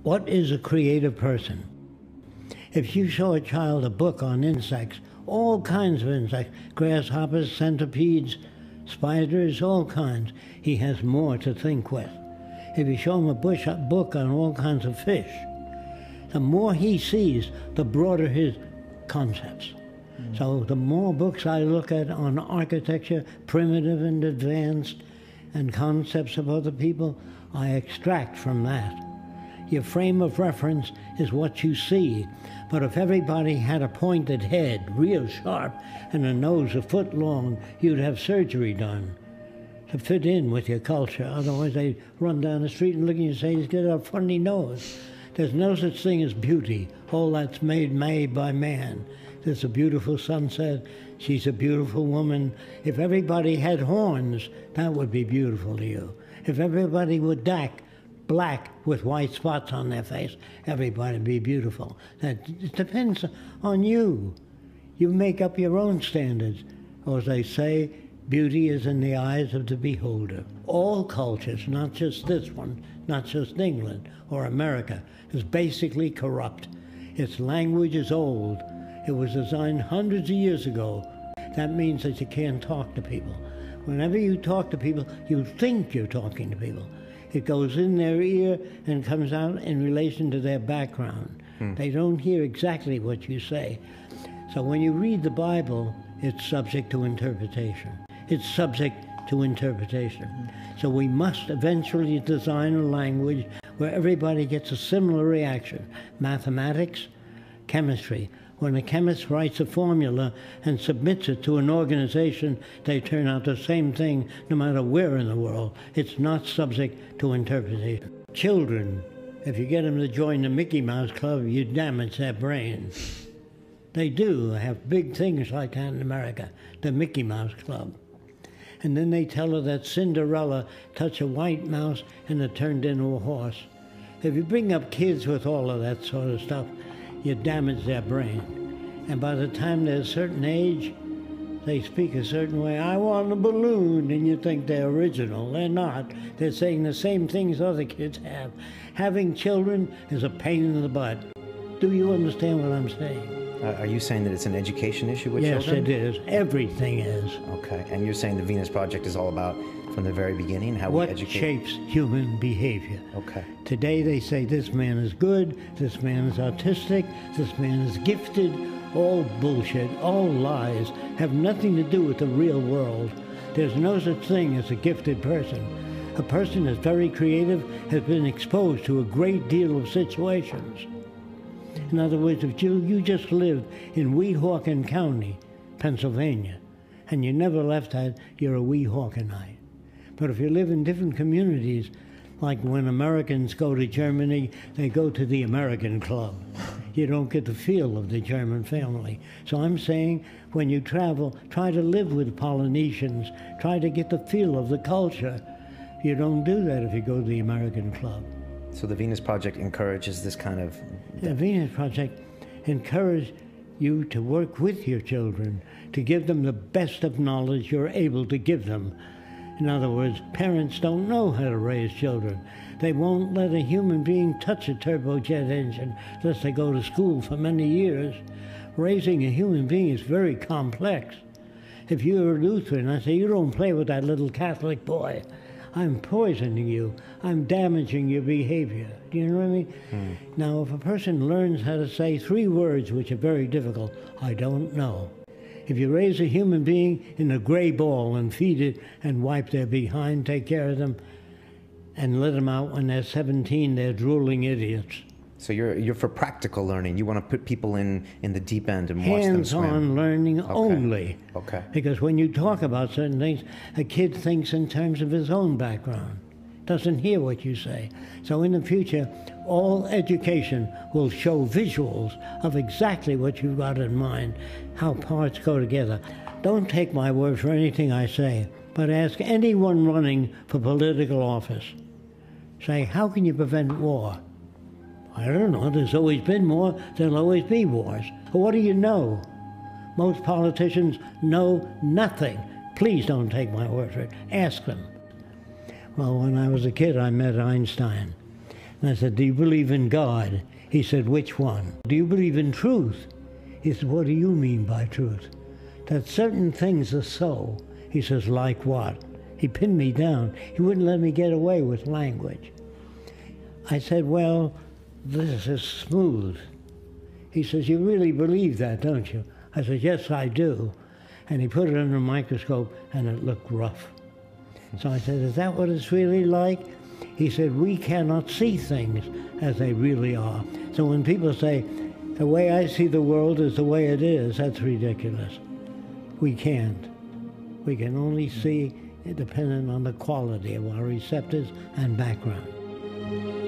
What is a creative person? If you show a child a book on insects, all kinds of insects, grasshoppers, centipedes, spiders, all kinds, he has more to think with. If you show him a book on all kinds of fish, the more he sees, the broader his concepts. So the more books I look at on architecture, primitive and advanced, and concepts of other people, I extract from that. Your frame of reference is what you see, but if everybody had a pointed head, real sharp, and a nose a foot long, you'd have surgery done to fit in with your culture. Otherwise, they run down the street and look at you and say, he's got a funny nose. There's no such thing as beauty. All that's made by man. There's a beautiful sunset. She's a beautiful woman. If everybody had horns, that would be beautiful to you. If everybody were black with white spots on their face, everybody would be beautiful. It depends on you. You make up your own standards. Or as they say, beauty is in the eyes of the beholder. All cultures, not just this one, not just England or America, is basically corrupt. Its language is old. It was designed hundreds of years ago. That means that you can't talk to people. Whenever you talk to people, you think you're talking to people. It goes in their ear and comes out in relation to their background. They don't hear exactly what you say. So when you read the Bible, it's subject to interpretation. It's subject to interpretation. So we must eventually design a language where everybody gets a similar reaction. Mathematics, chemistry. When a chemist writes a formula and submits it to an organization, they turn out the same thing no matter where in the world. It's not subject to interpretation. Children, if you get them to join the Mickey Mouse Club, you damage their brain. They do have big things like that in America, the Mickey Mouse Club. And then they tell her that Cinderella touched a white mouse and it turned into a horse. If you bring up kids with all of that sort of stuff, you damage their brain. And by the time they're a certain age, they speak a certain way. I want a balloon, and you think they're original. They're not. They're saying the same things other kids have. Having children is a pain in the butt. Do you understand what I'm saying? Are you saying that it's an education issue with children? Yes, it is. Everything is. Okay, and you're saying the Venus Project is all about, from the very beginning, how we educate? What shapes human behavior. Okay. Today they say this man is good, this man is autistic, this man is gifted. All bullshit, all lies, have nothing to do with the real world. There's no such thing as a gifted person. A person that's very creative has been exposed to a great deal of situations. In other words, if you just lived in Weehawken County, Pennsylvania, and you never left that, you're a Weehawkenite. But if you live in different communities, like when Americans go to Germany, they go to the American Club. You don't get the feel of the German family. So I'm saying, when you travel, try to live with Polynesians, try to get the feel of the culture. You don't do that if you go to the American Club. So the Venus Project encourages this kind of... The Venus Project encourages you to work with your children, to give them the best of knowledge you're able to give them. In other words, parents don't know how to raise children. They won't let a human being touch a turbojet engine unless they go to school for many years. Raising a human being is very complex. If you're a Lutheran, I say, you don't play with that little Catholic boy. I'm poisoning you. I'm damaging your behavior. Do you know what I mean? Now, if a person learns how to say 3 words, which are very difficult, I don't know. If you raise a human being in a gray ball and feed it and wipe their behind, take care of them, and let them out when they're 17, they're drooling idiots. So you're for practical learning. You want to put people in the deep end and watch them swim. Hands-on learning only. Okay. Because when you talk about certain things, a kid thinks in terms of his own background, doesn't hear what you say. So in the future, all education will show visuals of exactly what you've got in mind, how parts go together. Don't take my word for anything I say, but ask anyone running for political office. Say, how can you prevent war? I don't know, there's always been war, there'll always be wars. But what do you know? Most politicians know nothing. Please don't take my word for it. Ask them. Well, when I was a kid, I met Einstein. And I said, do you believe in God? He said, which one? Do you believe in truth? He said, what do you mean by truth? That certain things are so. He says, like what? He pinned me down. He wouldn't let me get away with language. I said, well, this is smooth. He says, you really believe that, don't you? I said, yes, I do. And he put it under a microscope, and it looked rough. So I said, is that what it's really like? He said, we cannot see things as they really are. So when people say, the way I see the world is the way it is, that's ridiculous. We can't. We can only see it dependent on the quality of our receptors and background.